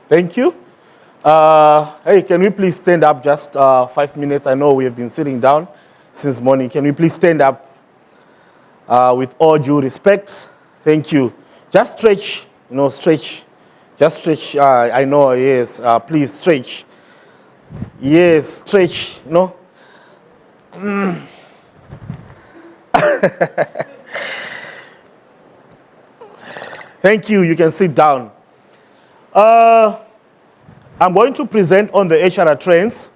Thank you. Hey, can we please stand up just 5 minutes? I know we have been sitting down since morning. Can we please stand up with all due respect? Thank you. Just stretch, stretch. Just stretch. I know, yes. Please stretch. Yes, stretch, Thank you. You can sit down. I'm going to present on the HR trends,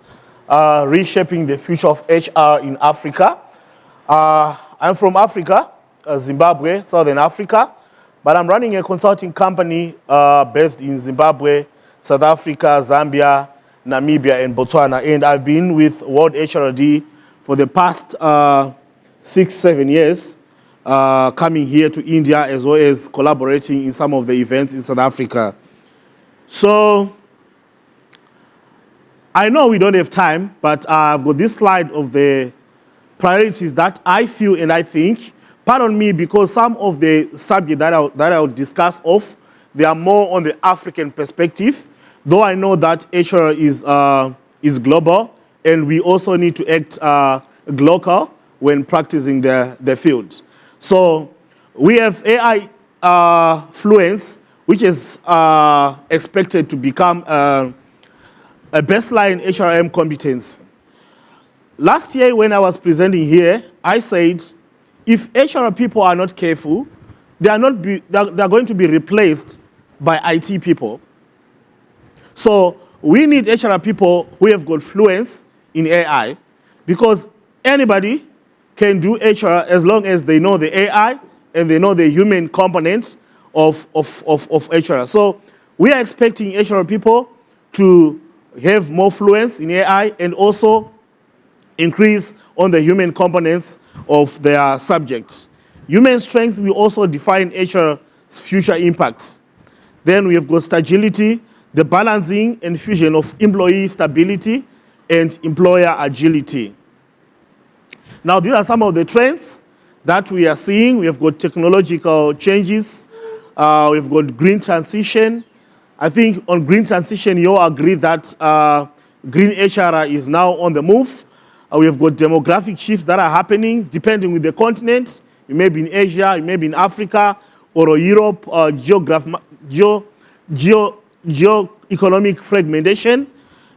reshaping the future of HR in Africa. I'm from Africa, Zimbabwe, Southern Africa, but I'm running a consulting company based in Zimbabwe, South Africa, Zambia, Namibia, and Botswana. And I've been with World HRD for the past 6-7 years, coming here to India as well as collaborating in some of the events in South Africa. So I know we don't have time, but I've got this slide of the priorities that I feel and I think. Pardon me, because some of the subjects that I'll discuss they are more on the African perspective, though I know that HR is global, and we also need to act local when practicing the field. So we have AI fluence, which is expected to become a baseline HRM competence. Last year when I was presenting here, I said, if HR people are not careful, they're going to be replaced by IT people. So we need HR people who have got fluence in AI, because anybody can do HR as long as they know the AI and they know the human component of HR. So we are expecting HR people to have more fluence in AI and also increase on the human components of their subjects. Human strength will also define HR's future impacts. Then we have got stagility, the balancing and fusion of employee stability and employer agility. Now, these are some of the trends that we are seeing. We have got technological changes. We've got green transition. I think on green transition, you all agree that green HR is now on the move. We have got demographic shifts that are happening depending with the continent. It may be in Asia, it may be in Africa, or Europe, geo-economic fragmentation,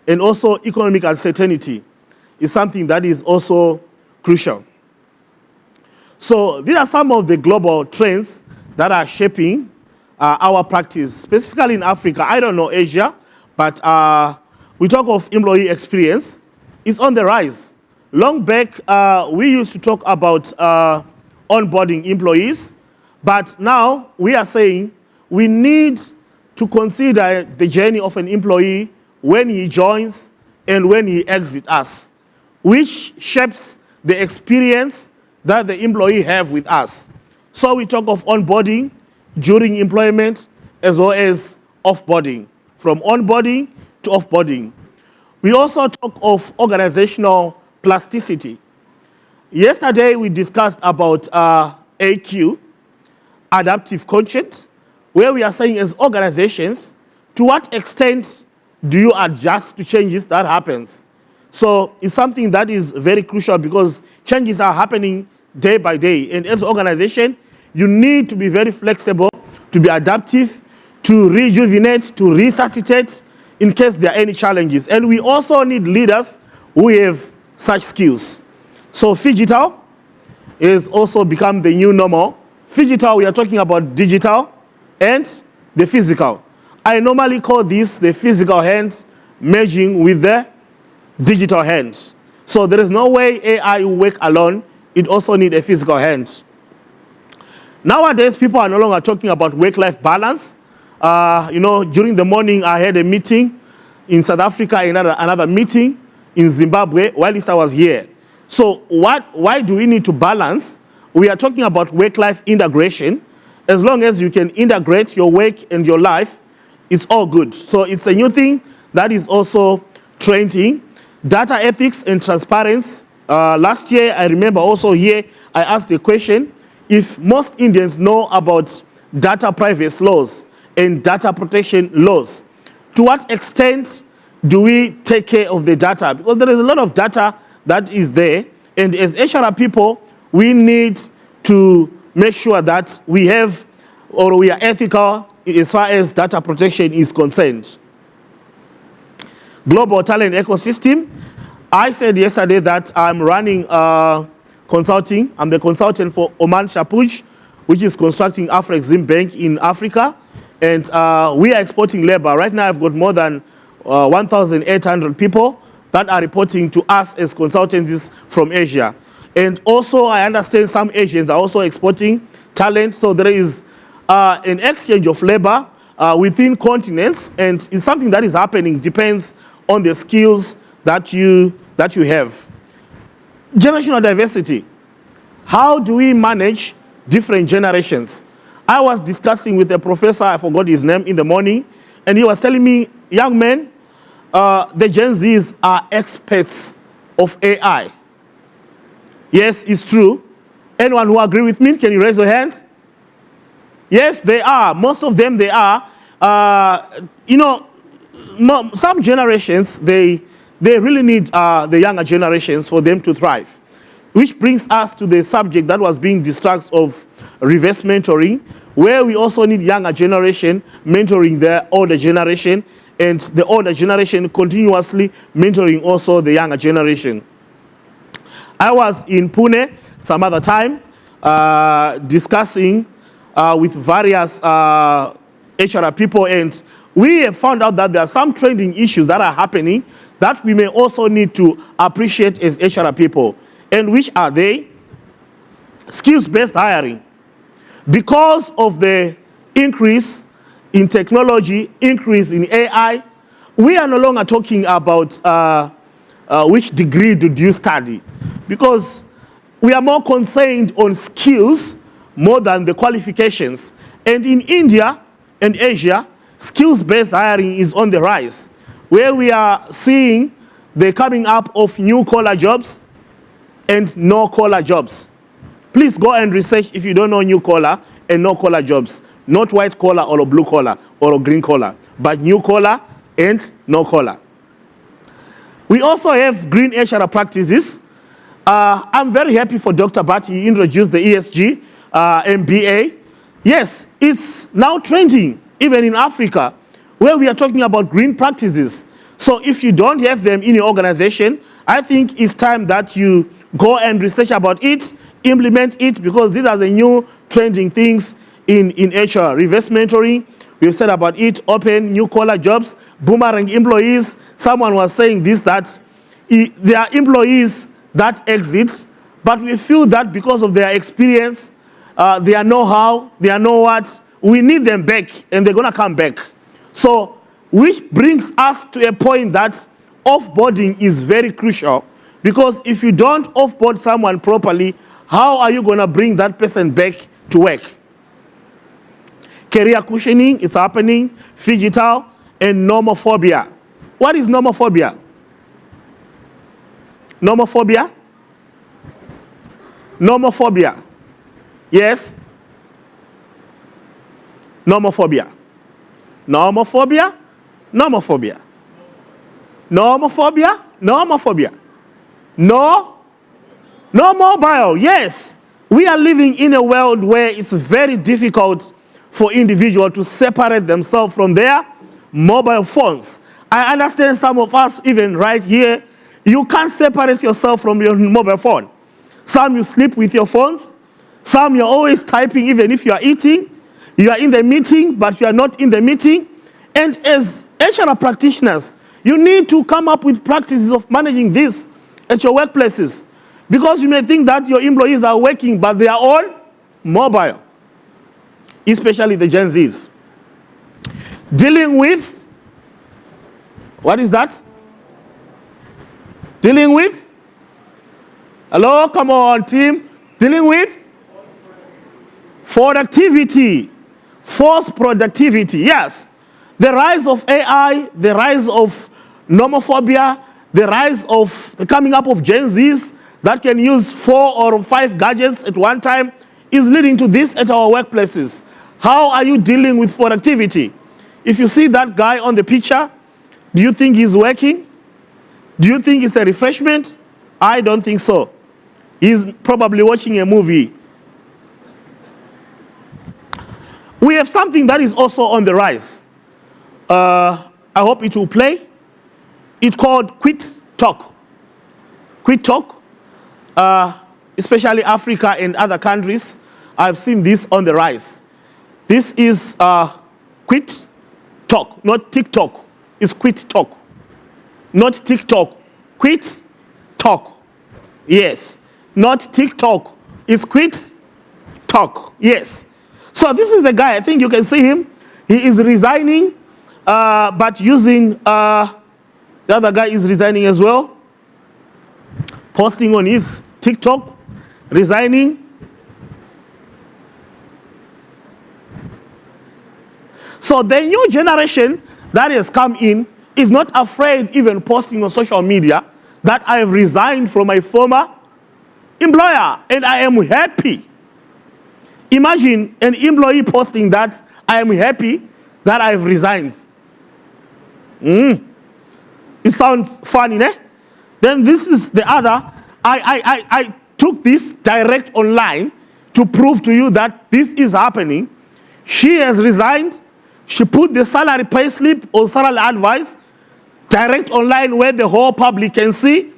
and also economic uncertainty is something that is also crucial. So these are some of the global trends that are shaping our practice, specifically in Africa. I don't know Asia, but we talk of employee experience. It's on the rise. Long back, we used to talk about onboarding employees, but now we are saying we need to consider the journey of an employee when he joins and when he exits us, which shapes the experience that the employee have with us. So we talk of onboarding during employment as well as offboarding, from onboarding to offboarding. We also talk of organizational plasticity. Yesterday we discussed about AQ, adaptive conscience, where we are saying as organizations, to what extent do you adjust to changes that happens? So it's something that is very crucial because changes are happening day by day. And as an organization, you need to be very flexible, to be adaptive, to rejuvenate, to resuscitate in case there are any challenges. And we also need leaders who have such skills. So phygital is also become the new normal. Phygital, we are talking about digital and the physical. I normally call this the physical hand merging with the digital hand. So there is no way AI will work alone. It also needs a physical hand. Nowadays, people are no longer talking about work-life balance. During the morning, I had a meeting in South Africa, another meeting in Zimbabwe while I was here. So why do we need to balance? We are talking about work-life integration. As long as you can integrate your work and your life, it's all good. So it's a new thing that is also trending. Data ethics and transparency. Last year, I remember also here, I asked a question, if most Indians know about data privacy laws and data protection laws, to what extent do we take care of the data? Because there is a lot of data that is there, and as HR people, we need to make sure that we have, or we are ethical as far as data protection is concerned. Global talent ecosystem. I said yesterday that I'm running consulting. I'm the consultant for Oman Shapuj, which is constructing Afrexim Bank in Africa. And we are exporting labor. Right now, I've got more than 1,800 people that are reporting to us as consultants from Asia. And also, I understand some Asians are also exporting talent. So there is an exchange of labor within continents. And it's something that is happening, depends on the skills that you have. Generational diversity. How do we manage different generations? I was discussing with a professor, I forgot his name, in the morning, and he was telling me, young men, the Gen Zs are experts of AI. Yes, it's true. Anyone who agree with me, can you raise your hand? Yes, they are. Most of them, they are. Some generations, they really need the younger generations for them to thrive. Which brings us to the subject that was being discussed of reverse mentoring, where we also need younger generation mentoring the older generation, and the older generation continuously mentoring also the younger generation. I was in Pune some other time discussing with various HR people, and we have found out that there are some trending issues that are happening that we may also need to appreciate as HR people. And which are they? Skills-based hiring. Because of the increase in technology, increase in AI, we are no longer talking about which degree did you study. Because we are more concerned on skills more than the qualifications. And in India and Asia, skills-based hiring is on the rise, where we are seeing the coming up of new-collar jobs and no-collar jobs. Please go and research if you don't know new-collar and no-collar jobs. Not white-collar or blue-collar or green-collar, but new-collar and no-collar. We also have green HR practices. I'm very happy for Dr. Bhat. He introduced the ESG MBA. Yes, it's now trending, even in Africa, where we are talking about green practices. So if you don't have them in your organization, I think it's time that you go and research about it, implement it, because these are the new trending things in HR. Reverse mentoring, we've said about it, open new collar jobs, boomerang employees. Someone was saying this, that there are employees that exit, but we feel that because of their experience, their know-how, their know-what, we need them back, and they're gonna come back. So, which brings us to a point that offboarding is very crucial, because if you don't offboard someone properly, how are you gonna bring that person back to work? Career cushioning is happening, digital, and nomophobia. What is nomophobia? Nomophobia? Nomophobia. Yes? Nomophobia. Nomophobia? Nomophobia. Nomophobia? Nomophobia. No mobile. Yes. We are living in a world where it's very difficult for individuals to separate themselves from their mobile phones. I understand some of us, even right here, you can't separate yourself from your mobile phone. Some you sleep with your phones. Some you're always typing even if you are eating. You are in the meeting, but you are not in the meeting. And as HR practitioners, you need to come up with practices of managing this at your workplaces. Because you may think that your employees are working, but they are all mobile, especially the Gen Zs. Dealing with, what is that? Dealing with? Hello, come on, team. Dealing with? Productivity. Forced productivity, yes. The rise of AI, the rise of nomophobia, the rise of the coming up of Gen Zs that can use 4 or 5 gadgets at one time is leading to this at our workplaces. How are you dealing with productivity? if you see that guy on the picture, do you think he's working? Do you think it's a refreshment? I don't think so. He's probably watching a movie. We have something that is also on the rise. I hope it will play. It's called Quit Talk. Quit Talk, especially Africa and other countries, I've seen this on the rise. This is Quit Talk, not TikTok. It's Quit Talk. Not TikTok. Quit Talk. Yes. Not TikTok. It's Quit Talk. Yes. So this is the guy. I think you can see him. He is resigning, but using, the other guy is resigning as well. Posting on his TikTok, resigning. So the new generation that has come in is not afraid even posting on social media that I have resigned from my former employer and I am happy. Imagine an employee posting that I am happy that I have resigned. It sounds funny, ne? Then this is the other. I took this direct online to prove to you that this is happening. She has resigned. She put the salary payslip or salary advice direct online where the whole public can see.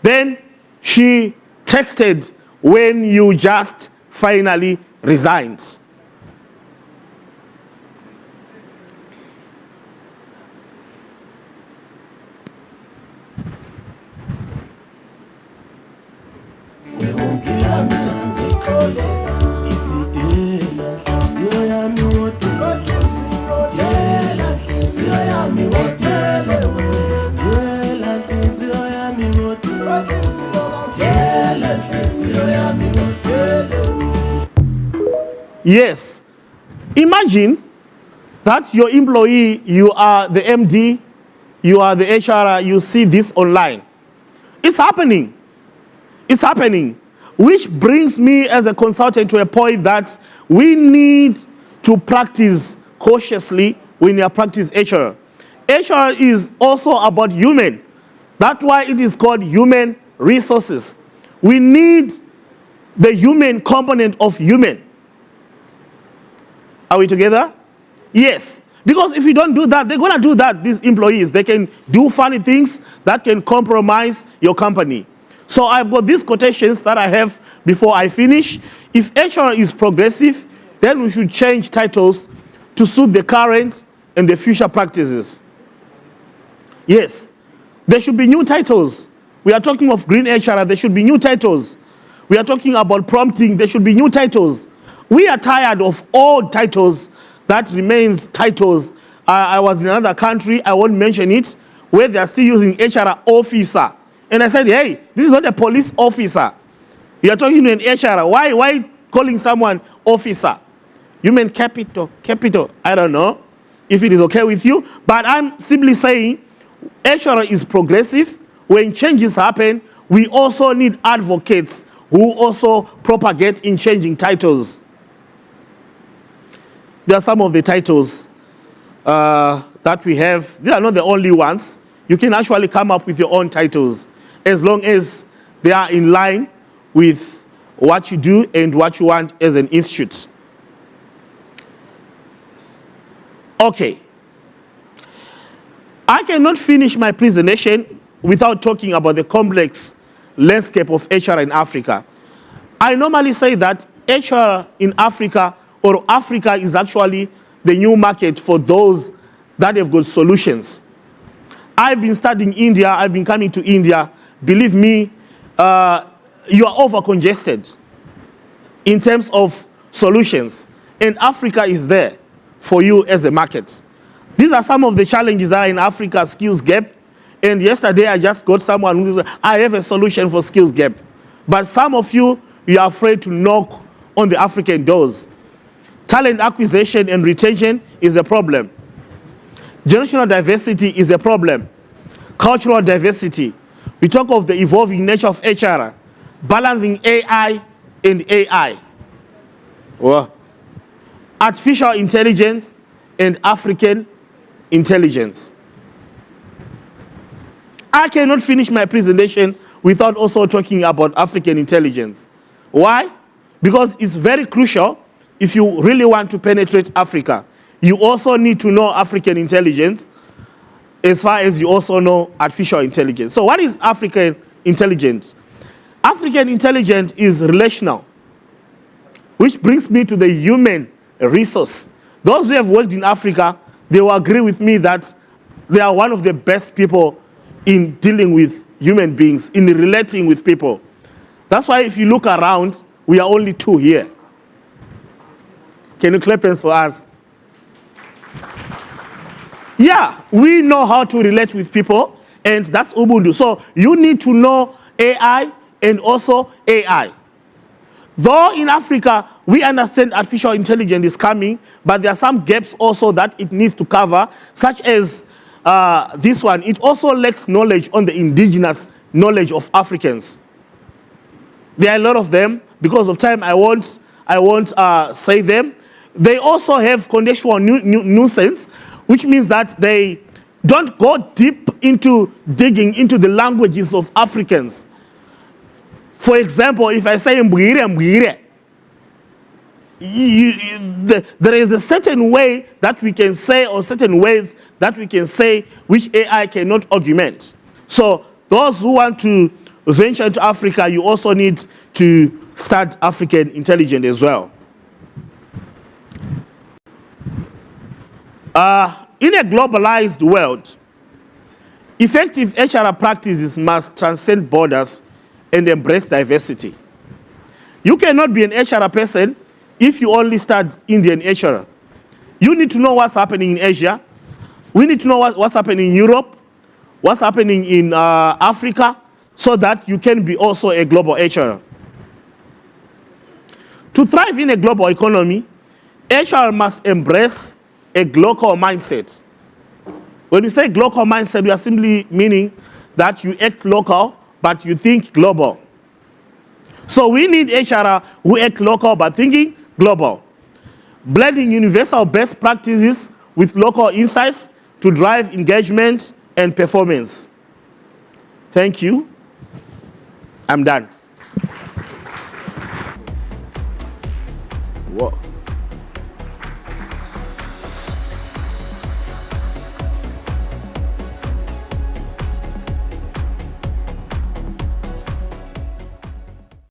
Then she texted when you just finally resigned. Yes. Imagine that your employee, you are the MD, you are the HR, you see this online. It's happening. It's happening. Which brings me as a consultant to a point that we need to practice cautiously when you practice HR. HR is also about human. That's why it is called human resources. We need the human component of human. Are we together? Yes. Because if you don't do that, they're going to do that, these employees. They can do funny things that can compromise your company. So I've got these quotations that I have before I finish. If HR is progressive, then we should change titles to suit the current and the future practices. Yes. There should be new titles. We are talking of green HR, there should be new titles. We are talking about prompting, there should be new titles. We are tired of old titles that remains titles. I was in another country, I won't mention it, where they are still using HR officer. And I said, hey, this is not a police officer. You are talking to an HR. Why calling someone officer? Human capital, I don't know if it is okay with you. But I'm simply saying HR is progressive. When changes happen, we also need advocates who also propagate in changing titles. There are some of the titles that we have. They are not the only ones. You can actually come up with your own titles as long as they are in line with what you do and what you want as an institute. Okay. I cannot finish my presentation without talking about the complex landscape of HR in Africa. I normally say that HR in Africa, or Africa, is actually the new market for those that have got solutions. I've been studying India, I've been coming to India. Believe me, you are over-congested in terms of solutions. And Africa is there for you as a market. These are some of the challenges that are in Africa, skills gap. And yesterday I just got someone who said, I have a solution for skills gap. But some of you, you are afraid to knock on the African doors. Talent acquisition and retention is a problem. Generational diversity is a problem. Cultural diversity. We talk of the evolving nature of HR, balancing AI and AI. Well, artificial intelligence and African intelligence. I cannot finish my presentation without also talking about African intelligence. Why? Because it's very crucial if you really want to penetrate Africa. You also need to know African intelligence as far as you also know artificial intelligence. So what is African intelligence? African intelligence is relational, which brings me to the human resource. Those who have worked in Africa, they will agree with me that they are one of the best people in dealing with human beings, in relating with people. That's why if you look around, we are only 2 here. Can you clap hands for us? Yeah, we know how to relate with people, and that's Ubuntu. So you need to know AI and also AI. Though in Africa, we understand artificial intelligence is coming, but there are some gaps also that it needs to cover, such as this one. It also lacks knowledge on the indigenous knowledge of Africans. There are a lot of them. Because of time, I won't say them. They also have contextual nuisance, which means that they don't go deep into digging into the languages of Africans. For example, if I say Mbwire, Mbwire, there is a certain way that we can say, or certain ways that we can say, which AI cannot augment. So those who want to venture into Africa, you also need to start African intelligence as well. In a globalized world, effective HR practices must transcend borders and embrace diversity. You cannot be an HR person if you only study Indian HR. You need to know what's happening in Asia. We need to know what's happening in Europe, what's happening in Africa, so that you can be also a global HR. To thrive in a global economy, HR must embrace a global mindset. When we say global mindset, we are simply meaning that you act local, but you think global. So we need HR who act local, but thinking global. Blending universal best practices with local insights to drive engagement and performance. Thank you. I'm done. Whoa.